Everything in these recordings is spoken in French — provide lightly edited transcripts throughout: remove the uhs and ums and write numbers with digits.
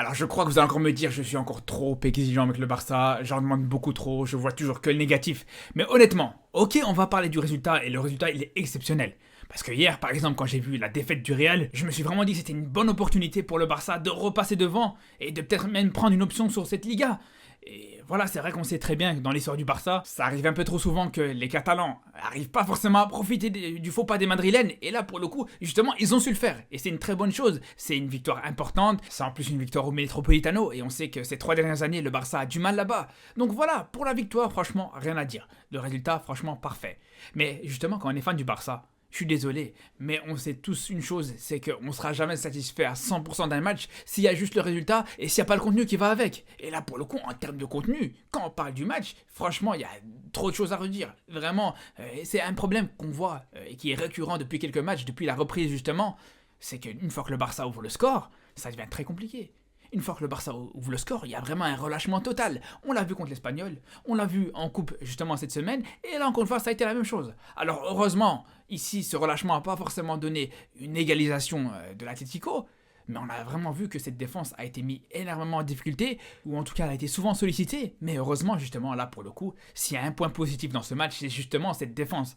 Alors je crois que vous allez encore me dire je suis encore trop exigeant avec le Barça, j'en demande beaucoup trop, je vois toujours que le négatif. Mais honnêtement, ok on va parler du résultat et le résultat il est exceptionnel. Parce que hier par exemple quand j'ai vu la défaite du Real, je me suis vraiment dit que c'était une bonne opportunité pour le Barça de repasser devant et de peut-être même prendre une option sur cette Liga. Et voilà, c'est vrai qu'on sait très bien que dans l'histoire du Barça, ça arrive un peu trop souvent que les Catalans arrivent pas forcément à profiter du faux pas des Madrilènes. Et là, pour le coup, justement, ils ont su le faire. Et c'est une très bonne chose. C'est une victoire importante. C'est en plus une victoire au Metropolitano. Et on sait que ces 3 dernières années, le Barça a du mal là-bas. Donc voilà, pour la victoire, franchement, rien à dire. Le résultat, franchement, parfait. Mais justement, quand on est fan du Barça, je suis désolé, mais on sait tous une chose, c'est qu'on ne sera jamais satisfait à 100% d'un match s'il y a juste le résultat et s'il n'y a pas le contenu qui va avec. Et là, pour le coup, en termes de contenu, quand on parle du match, franchement, il y a trop de choses à redire. Vraiment, c'est un problème qu'on voit et qui est récurrent depuis quelques matchs, depuis la reprise justement, c'est qu'une fois que le Barça ouvre le score, ça devient très compliqué. Une fois que le Barça ouvre le score, il y a vraiment un relâchement total. On l'a vu contre l'Espagnol, on l'a vu en coupe justement cette semaine, et là encore une fois ça a été la même chose. Alors heureusement, ici ce relâchement n'a pas forcément donné une égalisation de l'Atlético, mais on a vraiment vu que cette défense a été mise énormément en difficulté, ou en tout cas elle a été souvent sollicitée, mais heureusement justement là pour le coup, s'il y a un point positif dans ce match, c'est justement cette défense.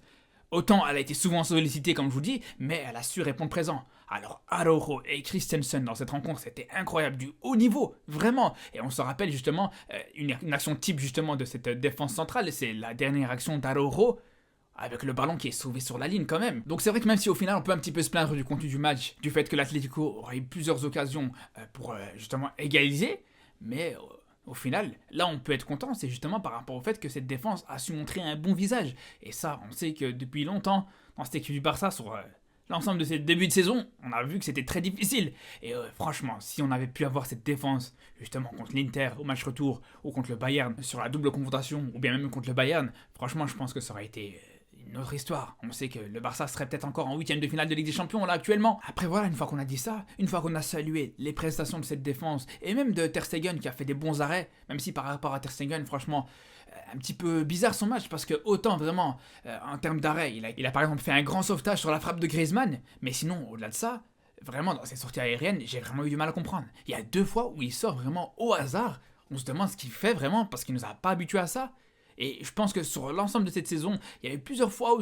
Autant elle a été souvent sollicitée comme je vous dis, mais elle a su répondre présent. Alors Araujo et Christensen dans cette rencontre, c'était incroyable, du haut niveau, vraiment. Et on se rappelle justement une action type justement de cette défense centrale, c'est la dernière action d'Araujo avec le ballon qui est sauvé sur la ligne quand même. Donc c'est vrai que même si au final on peut un petit peu se plaindre du contenu du match, du fait que l'Atlético aurait eu plusieurs occasions pour justement égaliser, mais au final, là on peut être content, c'est justement par rapport au fait que cette défense a su montrer un bon visage. Et ça, on sait que depuis longtemps, dans cette équipe du Barça, sur l'ensemble de ces débuts de saison, on a vu que c'était très difficile. Et franchement, si on avait pu avoir cette défense, justement contre l'Inter au match retour, ou contre le Bayern sur la double confrontation, ou bien même contre le Bayern, franchement je pense que ça aurait été une autre histoire. On sait que le Barça serait peut-être encore en huitième de finale de Ligue des Champions là actuellement. Après voilà, une fois qu'on a dit ça, une fois qu'on a salué les prestations de cette défense et même de Ter Stegen qui a fait des bons arrêts, même si par rapport à Ter Stegen, franchement, un petit peu bizarre son match parce que autant vraiment en termes d'arrêt, il a par exemple fait un grand sauvetage sur la frappe de Griezmann, mais sinon au-delà de ça, vraiment dans ses sorties aériennes, j'ai vraiment eu du mal à comprendre. Il y a 2 fois où il sort vraiment au hasard. On se demande ce qu'il fait vraiment parce qu'il nous a pas habitués à ça. Et je pense que sur l'ensemble de cette saison, il y a eu plusieurs fois où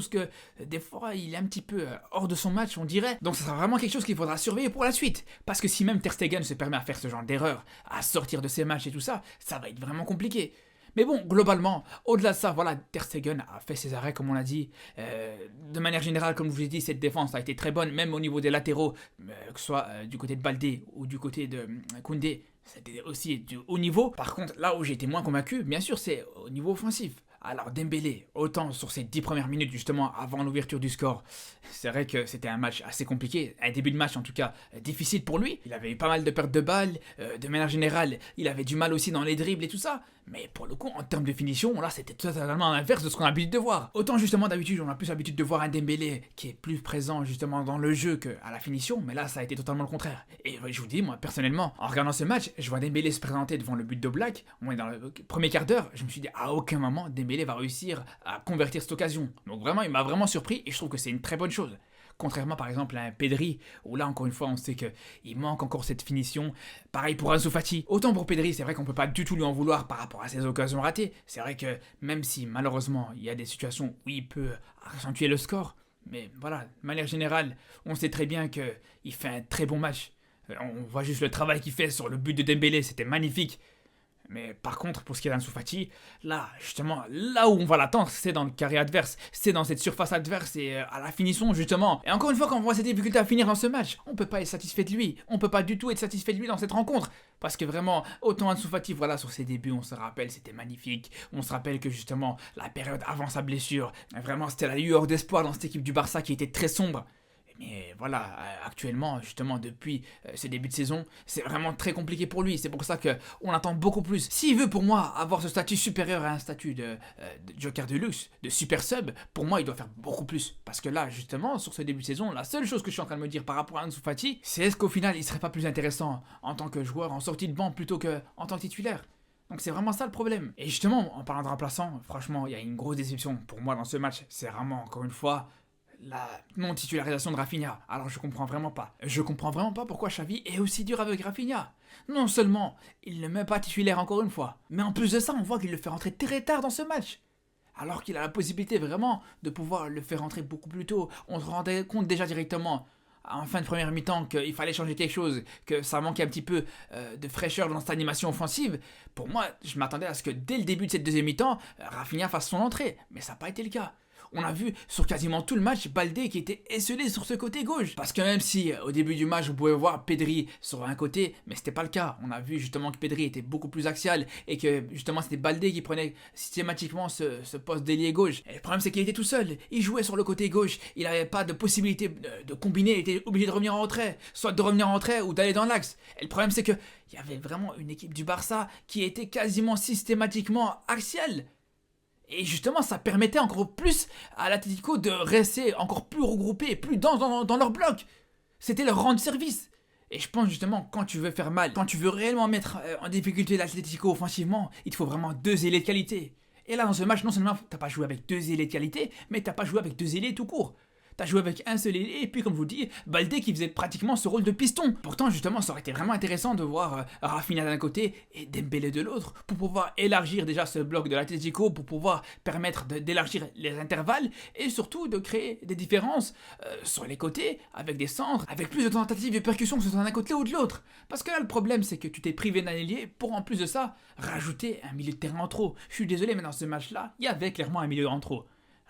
des fois il est un petit peu hors de son match, on dirait. Donc ça sera vraiment quelque chose qu'il faudra surveiller pour la suite. Parce que si même Ter Stegen se permet à faire ce genre d'erreur, à sortir de ses matchs et tout ça, ça va être vraiment compliqué. Mais bon, globalement, au-delà de ça, voilà, Ter Stegen a fait ses arrêts, comme on l'a dit. De manière générale, comme je vous l'ai dit, cette défense a été très bonne, même au niveau des latéraux, que ce soit du côté de Baldé ou du côté de Koundé. C'était aussi du haut niveau. Par contre, là où j'ai été moins convaincu, bien sûr, c'est au niveau offensif. Alors Dembélé, autant sur ces 10 premières minutes justement avant l'ouverture du score, c'est vrai que c'était un match assez compliqué, un début de match en tout cas difficile pour lui. Il avait eu pas mal de pertes de balles, de manière générale, il avait du mal aussi dans les dribbles et tout ça. Mais pour le coup, en termes de finition, là c'était totalement l'inverse de ce qu'on a l'habitude de voir. Autant justement d'habitude, on a plus l'habitude de voir un Dembélé qui est plus présent justement dans le jeu qu'à la finition, mais là ça a été totalement le contraire. Et je vous dis, moi personnellement, en regardant ce match, je vois Dembélé se présenter devant le but de Black, on est dans le premier quart d'heure, je me suis dit à aucun moment Dembélé va réussir à convertir cette occasion. Donc vraiment, il m'a vraiment surpris et je trouve que c'est une très bonne chose. Contrairement par exemple à un Pedri, où là encore une fois on sait qu'il manque encore cette finition. Pareil pour Ansu Fati. Autant pour Pedri, c'est vrai qu'on peut pas du tout lui en vouloir par rapport à ses occasions ratées. C'est vrai que même si malheureusement il y a des situations où il peut accentuer le score, mais voilà, de manière générale, on sait très bien qu'il fait un très bon match. On voit juste le travail qu'il fait sur le but de Dembélé, c'était magnifique. Mais par contre, pour ce qui est d'Ansu Fati, là, justement, là où on va l'attendre, c'est dans le carré adverse, c'est dans cette surface adverse et à la finition, justement. Et encore une fois, quand on voit ses difficultés à finir dans ce match, on peut pas être satisfait de lui, on peut pas du tout être satisfait de lui dans cette rencontre. Parce que vraiment, autant Ansu Fati, voilà, sur ses débuts, on se rappelle, c'était magnifique. On se rappelle que justement, la période avant sa blessure, vraiment, c'était la lueur d'espoir dans cette équipe du Barça qui était très sombre. Mais voilà, actuellement, justement, depuis ce début de saison, c'est vraiment très compliqué pour lui. C'est pour ça qu'on attend beaucoup plus. S'il veut, pour moi, avoir ce statut supérieur à un statut de joker de luxe, de super sub, pour moi, il doit faire beaucoup plus. Parce que là, justement, sur ce début de saison, la seule chose que je suis en train de me dire par rapport à Ansu Fati, c'est est-ce qu'au final, il serait pas plus intéressant en tant que joueur en sortie de banc plutôt qu'en tant que titulaire. Donc c'est vraiment ça le problème. Et justement, en parlant de remplaçant, franchement, il y a une grosse déception pour moi dans ce match. C'est vraiment, encore une fois, la non-titularisation de Rafinha. Alors je comprends vraiment pas. Je comprends vraiment pas pourquoi Xavi est aussi dur avec Rafinha. Non seulement il ne met pas titulaire encore une fois, mais en plus de ça, on voit qu'il le fait rentrer très tard dans ce match. Alors qu'il a la possibilité vraiment de pouvoir le faire rentrer beaucoup plus tôt. On se rendait compte déjà directement en fin de première mi-temps qu'il fallait changer quelque chose, que ça manquait un petit peu de fraîcheur dans cette animation offensive. Pour moi, je m'attendais à ce que dès le début de cette deuxième mi-temps, Rafinha fasse son entrée, mais ça n'a pas été le cas. On a vu sur quasiment tout le match Baldé qui était esselé sur ce côté gauche. Parce que même si au début du match vous pouvez voir Pedri sur un côté, mais c'était pas le cas. On a vu justement que Pedri était beaucoup plus axial et que justement c'était Baldé qui prenait systématiquement ce poste d'ailier gauche. Et le problème c'est qu'il était tout seul. Il jouait sur le côté gauche. Il n'avait pas de possibilité de combiner. Il était obligé de revenir en retrait. Soit de revenir en retrait ou d'aller dans l'axe. Et le problème c'est que il y avait vraiment une équipe du Barça qui était quasiment systématiquement axiale. Et justement, ça permettait encore plus à l'Atlético de rester encore plus regroupé et plus dense dans leur bloc. C'était leur rendre service. Et je pense justement, quand tu veux faire mal, quand tu veux réellement mettre en difficulté l'Atlético offensivement, il te faut vraiment deux ailiers de qualité. Et là, dans ce match, non seulement t'as pas joué avec deux ailiers de qualité, mais t'as pas joué avec deux ailiers tout court. T'as joué avec un seul ailier et puis comme je vous dis, Baldé qui faisait pratiquement ce rôle de piston. Pourtant justement ça aurait été vraiment intéressant de voir Rafinha d'un côté et Dembélé de l'autre pour pouvoir élargir déjà ce bloc de l'Atlético, pour pouvoir permettre d'élargir les intervalles et surtout de créer des différences sur les côtés avec des centres, avec plus de tentatives de percussion que ce soit d'un côté ou de l'autre. Parce que là le problème c'est que tu t'es privé d'un ailier pour en plus de ça rajouter un milieu de terrain en trop. Je suis désolé mais dans ce match là, il y avait clairement un milieu en trop.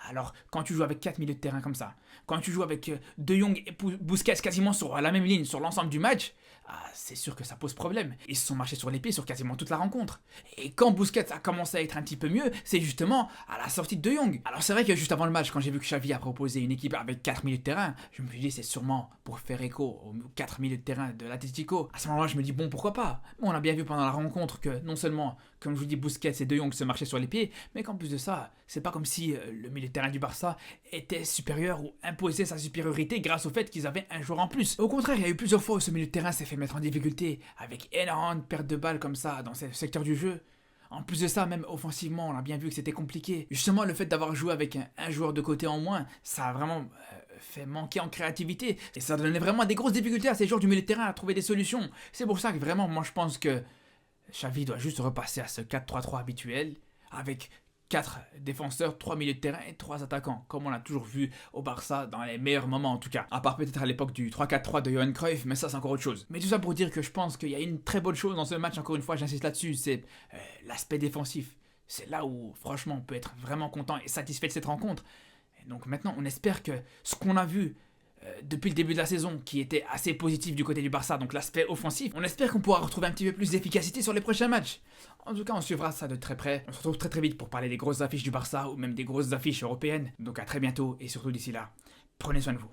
Alors, quand tu joues avec 4 milieux de terrain comme ça, quand tu joues avec De Jong et Busquets quasiment sur la même ligne sur l'ensemble du match, c'est sûr que ça pose problème. Ils se sont marchés sur les pieds sur quasiment toute la rencontre. Et quand Busquets a commencé à être un petit peu mieux, c'est justement à la sortie de De Jong. Alors c'est vrai que juste avant le match, quand j'ai vu que Xavi a proposé une équipe avec 4 milieux de terrain, je me suis dit c'est sûrement pour faire écho aux 4 milieux de terrain de l'Atlético. À ce moment-là, je me dis bon, pourquoi pas. Bon, on a bien vu pendant la rencontre que non seulement, comme je vous dis, Busquets et De Jong se marchaient sur les pieds, mais qu'en plus de ça, c'est pas comme si le milieu de terrain du Barça était supérieur ou imposait sa supériorité grâce au fait qu'ils avaient un joueur en plus. Au contraire, il y a eu plusieurs fois où ce milieu de terrain s'est fait mettre en difficulté avec énormément de pertes de balles comme ça dans ce secteur du jeu. En plus de ça, même offensivement, on a bien vu que c'était compliqué. Justement, le fait d'avoir joué avec un joueur de côté en moins, ça a vraiment fait manquer en créativité. Et ça donnait vraiment des grosses difficultés à ces joueurs du milieu de terrain à trouver des solutions. C'est pour ça que vraiment, moi je pense que Xavi doit juste repasser à ce 4-3-3 habituel avec 4 défenseurs, 3 milieux de terrain et 3 attaquants, comme on l'a toujours vu au Barça dans les meilleurs moments en tout cas. À part peut-être à l'époque du 3-4-3 de Johan Cruyff, mais ça c'est encore autre chose. Mais tout ça pour dire que je pense qu'il y a une très bonne chose dans ce match, encore une fois j'insiste là-dessus, c'est l'aspect défensif. C'est là où franchement on peut être vraiment content et satisfait de cette rencontre. Et donc maintenant on espère que ce qu'on a vu depuis le début de la saison, qui était assez positif du côté du Barça, donc l'aspect offensif, on espère qu'on pourra retrouver un petit peu plus d'efficacité sur les prochains matchs. En tout cas, on suivra ça de très près. On se retrouve très très vite pour parler des grosses affiches du Barça ou même des grosses affiches européennes. Donc à très bientôt et surtout d'ici là, prenez soin de vous.